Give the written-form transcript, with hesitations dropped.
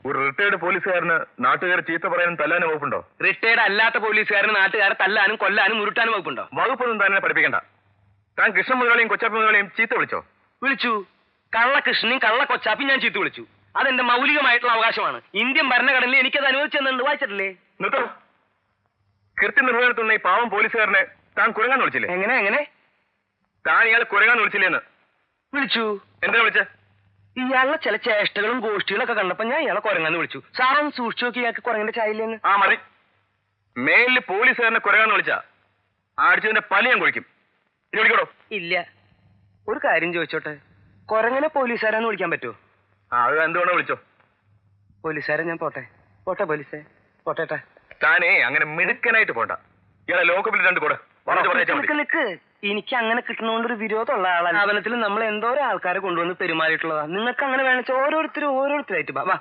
ഒരു റിട്ടയർഡ് പോലീസുകാരന് നാട്ടുകാരെ ചീത്ത പറയാനും തല്ലാനും വകുപ്പുണ്ടോ? റിട്ടയർഡ് അല്ലാത്ത പോലീസുകാരന് നാട്ടുകാരെ തല്ലാനും കൊല്ലാനും ഉരുട്ടാനും വകുപ്പുണ്ടോ? വകുപ്പൊന്നും തന്നെ പഠിപ്പിക്കണ്ട. താൻ കൃഷ്ണ മുതലാളിയും കൊച്ചാപ്പ മുതലാളിയും ചീത്ത വിളിച്ചോ? വിളിച്ചു. കള്ളകൃഷ്ണനും കള്ള കൊച്ചാപ്പി ഞാൻ ചീത്ത വിളിച്ചു. അതെന്റെ മൗലികമായിട്ടുള്ള അവകാശമാണ്. ഇന്ത്യൻ ഭരണഘടനയിൽ എനിക്കത് അനുവദിച്ചെന്നുണ്ട്. വായിച്ചിട്ടില്ലേ? നിർത്തോ. കൃത്യനിർവഹണത്തുള്ള ഈ പാവം പോലീസുകാരനെ താൻ കുരങ്ങാൻ വിളിച്ചില്ലേ? എങ്ങനെ താൻ ഇയാളെ കുരങ്ങാൻ വിളിച്ചില്ലേന്ന്? വിളിച്ചു. എന്താ വിളിച്ചേ? ഇയാളുടെ ചില ചേഷ്ടകളും ഗോഷ്ഠികളൊക്കെ കണ്ടപ്പോ ഞാൻ ഇയാളെ കുരങ്ങാന്ന് വിളിച്ചു. സാറൊന്ന് സൂക്ഷിച്ചു നോക്കി ഇയാൾക്ക് കുരങ്ങന്റെ ചായയില്ലെന്ന്. ആ മതി. മേലില് പോലീസുകാരനെ കുരങ്ങാന്ന് വിളിച്ചാ അടിച്ചതിന്റെ പല ഞാൻ കുഴിക്കും. ഇത് വിളിക്കടോ? ഇല്ല. ഒരു കാര്യം ചോദിച്ചോട്ടെ, കുരങ്ങനെ പോലീസുകാരാന്ന് വിളിക്കാൻ പറ്റുമോ? അത് എന്തുകൊണ്ടോ വിളിച്ചോ. പോലീസുകാരെ ഞാൻ പോട്ടെ പോലീസേ പോട്ടെ. താനേ അങ്ങനെ മിടുക്കനായിട്ട് പോണ്ട. ഇയാളെ ലോക്കപ്പിൽ 2 കൂടെ നിക്ക്. എനിക്ക് അങ്ങനെ കിട്ടണോണ്ടൊരു വിരോധമുള്ള ആളാണ്. സ്ഥാപനത്തിൽ നമ്മൾ എന്തോരം ആൾക്കാരെ കൊണ്ടുവന്ന് പെരുമാറിയിട്ടുള്ളതാ. നിങ്ങൾക്ക് അങ്ങനെ വേണിച്ച ഓരോരുത്തരായിട്ട് വാ.